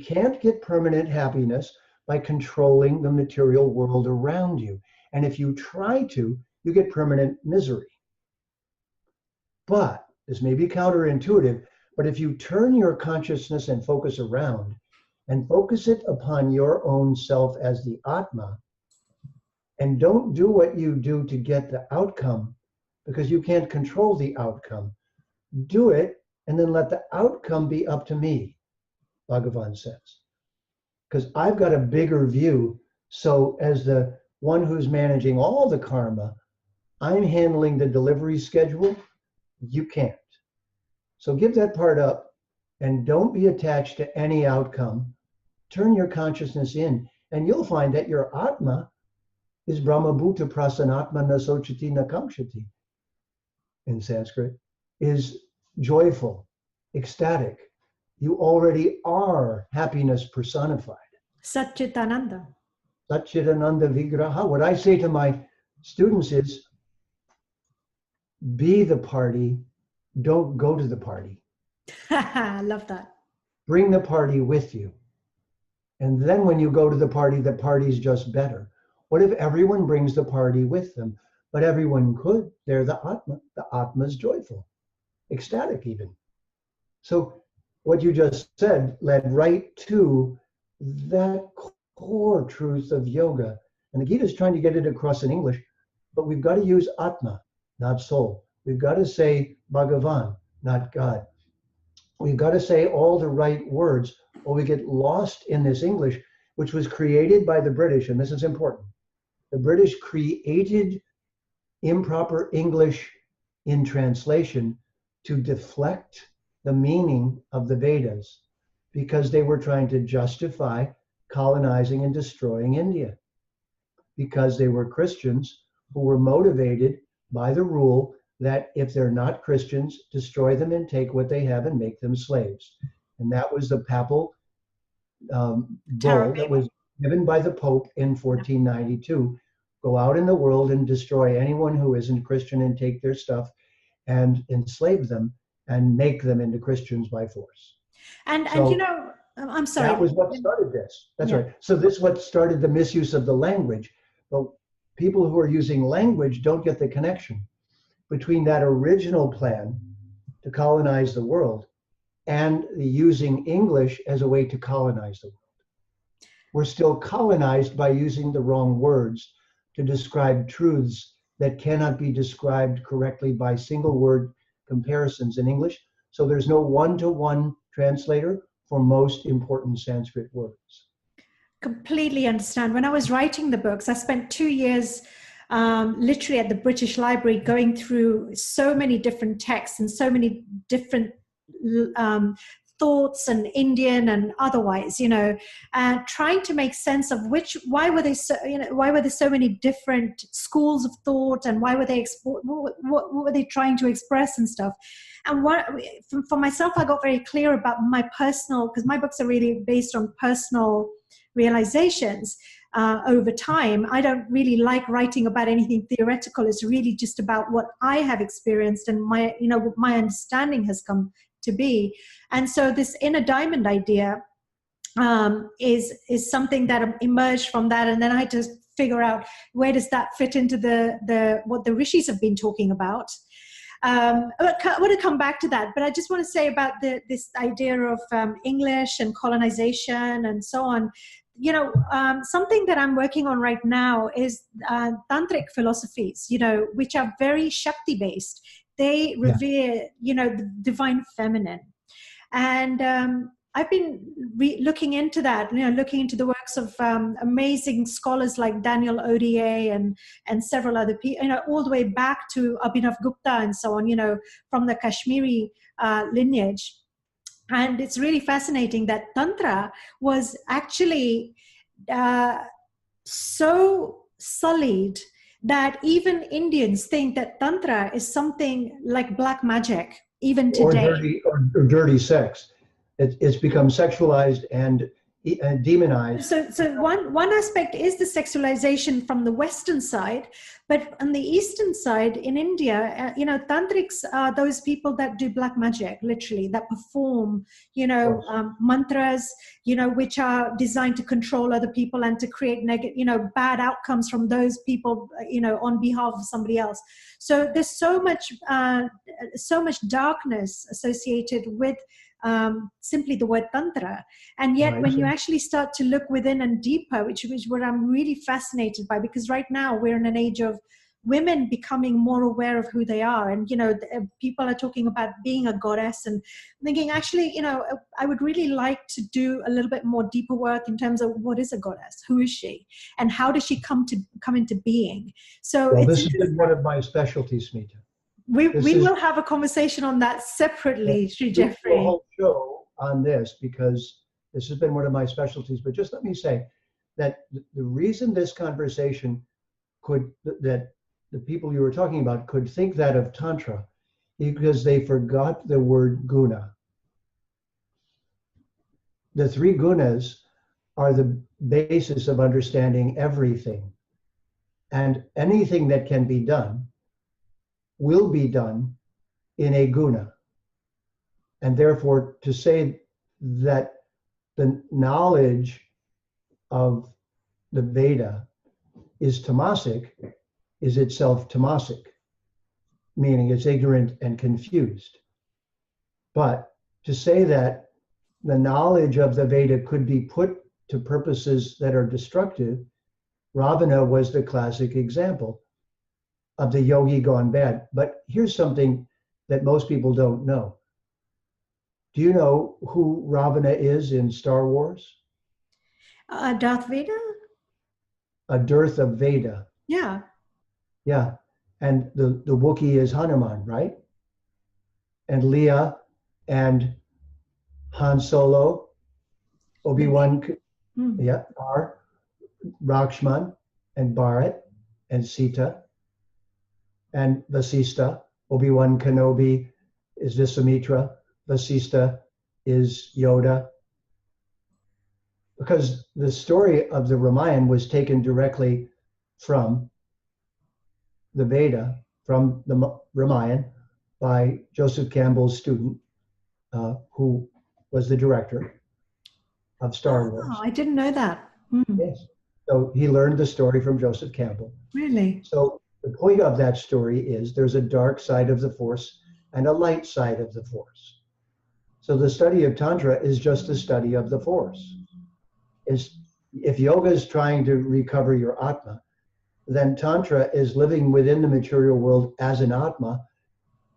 can't get permanent happiness by controlling the material world around you. And if you try to, you get permanent misery. But this may be counterintuitive, but if you turn your consciousness and focus around and focus it upon your own self as the Atma, and don't do what you do to get the outcome, because you can't control the outcome. Do it, and then let the outcome be up to me, Bhagavan says. Because I've got a bigger view, so as the one who's managing all the karma, I'm handling the delivery schedule, you can't. So give that part up, and don't be attached to any outcome. Turn your consciousness in, and you'll find that your Atma is Brahmabhuta Prasanatma Nasochati Nakamshati in Sanskrit, is joyful, ecstatic. You already are happiness personified. Satchitananda. Satchitananda Vigraha. What I say to my students is, be the party, don't go to the party. I love that. Bring the party with you. And then when you go to the party's just better. What if everyone brings the party with them? But everyone could. They're the Atma. The Atma is joyful, ecstatic even. So what you just said led right to that core truth of yoga. And the Gita is trying to get it across in English, but we've got to use Atma, not soul. We've got to say Bhagavan, not God. We've got to say all the right words, or we get lost in this English, which was created by the British, and this is important. The British created improper English in translation to deflect the meaning of the Vedas, because they were trying to justify colonizing and destroying India, because they were Christians who were motivated by the rule that if they're not Christians, destroy them and take what they have and make them slaves. And that was the papal bull that was given by the Pope in 1492. Go out in the world and destroy anyone who isn't Christian and take their stuff and enslave them and make them into Christians by force. And you know, I'm sorry. That was what started this. That's right. So this is what started the misuse of the language. But people who are using language don't get the connection between that original plan to colonize the world and the using English as a way to colonize the world. We're still colonized by using the wrong words to describe truths that cannot be described correctly by single word comparisons in English. So there's no one-to-one translator for most important Sanskrit words. Completely understand. When I was writing the books, I spent 2 years literally at the British Library going through so many different texts and so many different thoughts, and Indian and otherwise, you know, and trying to make sense of why were there so many different schools of thought, and why were they what were they trying to express and stuff. And for myself, I got very clear about my personal, because my books are really based on personal realizations over time. I don't really like writing about anything theoretical. It's really just about what I have experienced and what my understanding has come to be. And so this inner diamond idea is something that emerged from that. And then I had to figure out, where does that fit into what the rishis have been talking about. I want to come back to that, but I just want to say about this idea of English and colonization and so on. You know, something that I'm working on right now is tantric philosophies, you know, which are very Shakti based. They revere, the divine feminine. And I've been looking into that, looking into the works of amazing scholars like Daniel Odier and several other people, all the way back to Abhinav Gupta and so on, from the Kashmiri lineage. And it's really fascinating that Tantra was actually so sullied that even Indians think that Tantra is something like black magic, even today. Or dirty sex. It's become sexualized, and demonized. So one aspect is the sexualization from the Western side, but on the Eastern side, in India, tantrics are those people that do black magic, literally, that perform, mantras, which are designed to control other people and to create bad outcomes from those people, on behalf of somebody else. So there's so much darkness associated with simply the word tantra, and yet when you actually start to look within and deeper, which is what I'm really fascinated by, because right now we're in an age of women becoming more aware of who they are, and people are talking about being a goddess, and thinking actually I would really like to do a little bit more deeper work in terms of what is a goddess, who is she, and how does she come into being. So this has been one of my specialties, Smita. We will have a conversation on that separately, Sri Jeffrey. A whole show on this, because this has been one of my specialties. But just let me say that the reason this conversation that the people you were talking about could think that of Tantra, because they forgot the word guna. The three gunas are the basis of understanding everything. And anything that can be done will be done in a guna. And therefore, to say that the knowledge of the Veda is tamasic is itself tamasic, meaning it's ignorant and confused. But to say that the knowledge of the Veda could be put to purposes that are destructive, Ravana was the classic example of the yogi gone bad. But here's something that most people don't know. Do you know who Ravana is in Star Wars? Darth Vader? A dearth of Veda. Yeah. Yeah. And the Wookiee is Hanuman, right? And Leia and Han Solo, Obi-Wan, are Lakshman and Bharat and Sita and Vasista. Obi-Wan Kenobi is Viswamitra. Vasista is Yoda. Because the story of the Ramayana was taken directly from the Veda, from the Ramayana, by Joseph Campbell's student, who was the director of Star Wars. Oh, I didn't know that. Yes. So he learned the story from Joseph Campbell. Really? So the point of that story is there's a dark side of the Force and a light side of the Force. So the study of Tantra is just a study of the Force. If yoga is trying to recover your Atma, then Tantra is living within the material world as an Atma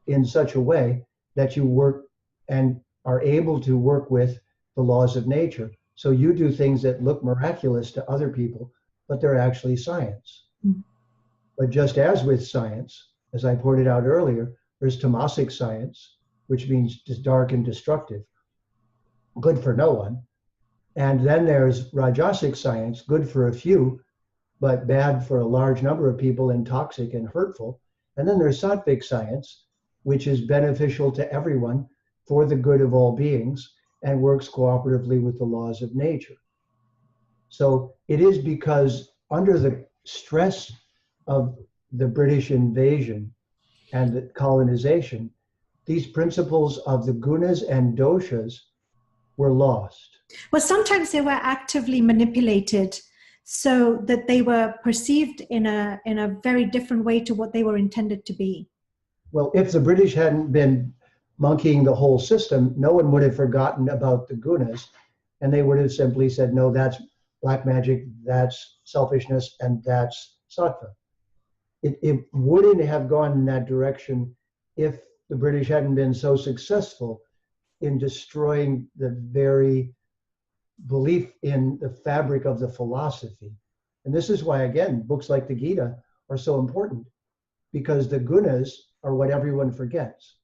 in such a way that you work and are able to work with the laws of nature. So you do things that look miraculous to other people, but they're actually science. But just as with science, as I pointed out earlier, there's tamasic science, which means just dark and destructive, good for no one. And then there's rajasic science, good for a few, but bad for a large number of people and toxic and hurtful. And then there's sattvic science, which is beneficial to everyone for the good of all beings and works cooperatively with the laws of nature. So it is because under the stress of the British invasion and the colonization, these principles of the gunas and doshas were lost. Well, sometimes they were actively manipulated so that they were perceived in a very different way to what they were intended to be. Well, if the British hadn't been monkeying the whole system, no one would have forgotten about the gunas, and they would have simply said, no, that's black magic, that's selfishness, and that's sattva. It wouldn't have gone in that direction if the British hadn't been so successful in destroying the very belief in the fabric of the philosophy. And this is why, again, books like the Gita are so important, because the gunas are what everyone forgets.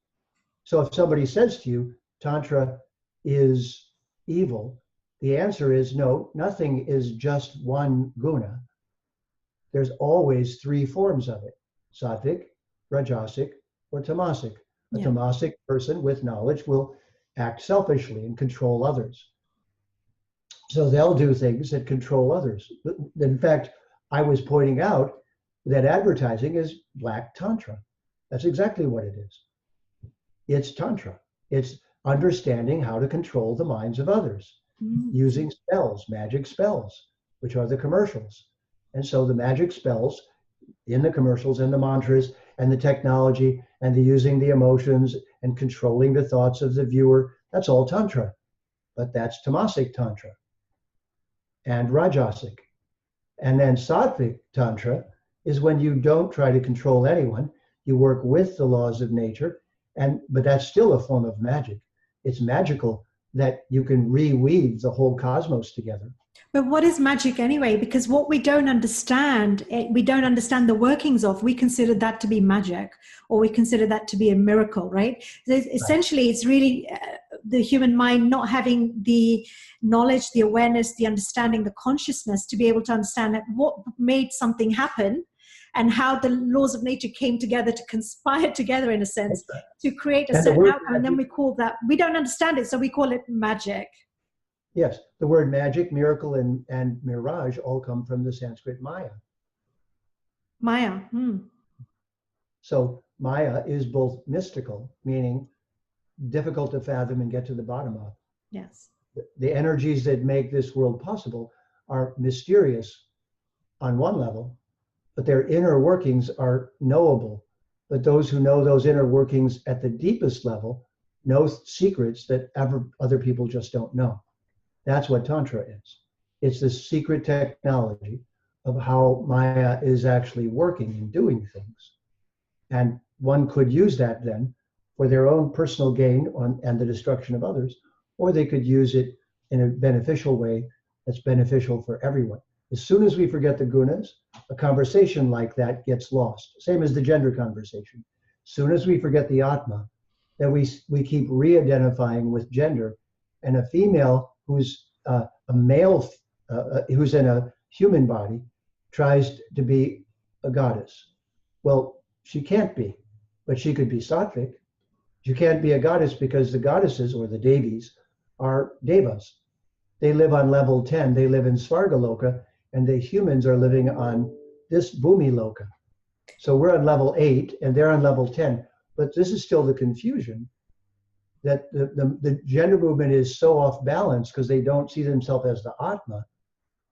So if somebody says to you, Tantra is evil, the answer is no, nothing is just one guna. There's always three forms of it: sattvic, rajasic, or tamasic. A tamasic person with knowledge will act selfishly and control others. So they'll do things that control others. In fact, I was pointing out that advertising is black Tantra. That's exactly what it is. It's Tantra. It's understanding how to control the minds of others using spells, magic spells, which are the commercials. And so the magic spells in the commercials and the mantras and the technology and the using the emotions and controlling the thoughts of the viewer, that's all Tantra. But that's Tamasic Tantra and Rajasic. And then Sattvic Tantra is when you don't try to control anyone. You work with the laws of nature, but that's still a form of magic. It's magical that you can reweave the whole cosmos together. But what is magic anyway? Because what we don't understand the workings of, we consider that to be magic, or we consider that to be a miracle, right? Essentially, it's really the human mind not having the knowledge, the awareness, the understanding, the consciousness to be able to understand that what made something happen and how the laws of nature came together to conspire together, in a sense, to create a certain outcome. And then we call that, we don't understand it, so we call it magic. Yes, the word magic, miracle, and mirage all come from the Sanskrit Maya. Maya. So Maya is both mystical, meaning difficult to fathom and get to the bottom of. Yes. The energies that make this world possible are mysterious on one level, but their inner workings are knowable. But those who know those inner workings at the deepest level know secrets that other people just don't know. That's what Tantra is. It's the secret technology of how Maya is actually working and doing things. And one could use that then for their own personal gain and the destruction of others, or they could use it in a beneficial way that's beneficial for everyone. As soon as we forget the gunas, a conversation like that gets lost. Same as the gender conversation. As soon as we forget the Atma, then we keep re-identifying with gender, and a female who's a male, who's in a human body, tries to be a goddess. Well, she can't be, but she could be sattvic. She can't be a goddess because the goddesses, or the devis, are devas. They live on level 10. They live in Svargaloka, and the humans are living on this Bhumi Loka. So we're on level 8, and they're on level 10. But this is still the confusion, that the gender movement is so off balance because they don't see themselves as the Atma,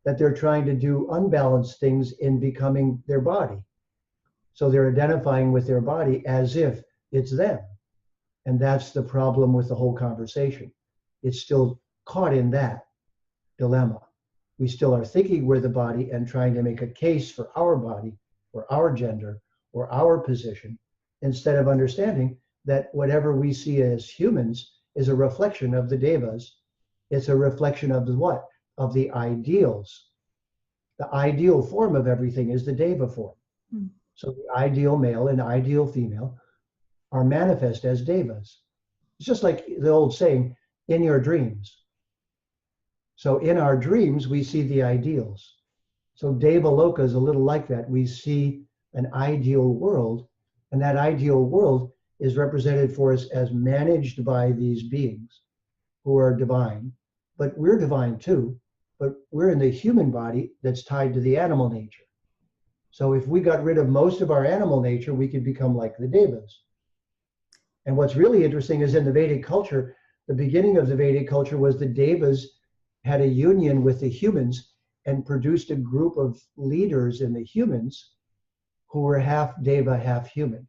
that they're trying to do unbalanced things in becoming their body. So they're identifying with their body as if it's them. And that's the problem with the whole conversation. It's still caught in that dilemma. We still are thinking we're the body and trying to make a case for our body or our gender or our position, instead of understanding that whatever we see as humans is a reflection of the devas. It's a reflection of the what? Of the ideals. The ideal form of everything is the deva form. So the ideal male and ideal female are manifest as devas. It's just like the old saying, in your dreams. So in our dreams, we see the ideals. So Deva Loka is a little like that. We see an ideal world, and that ideal world is represented for us as managed by these beings who are divine. But we're divine too, but we're in the human body that's tied to the animal nature. So if we got rid of most of our animal nature, we could become like the devas. And what's really interesting is in the Vedic culture, the beginning of the Vedic culture was the devas had a union with the humans and produced a group of leaders in the humans who were half deva, half human.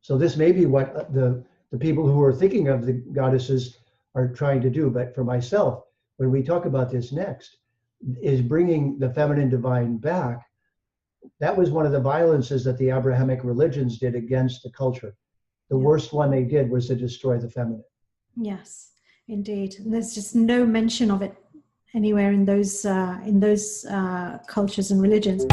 So this may be what the people who are thinking of the goddesses are trying to do. But for myself, when we talk about this next, is bringing the feminine divine back. That was one of the violences that the Abrahamic religions did against the culture. The worst one they did was to destroy the feminine. Yes, indeed. And there's just no mention of it anywhere in those cultures and religions.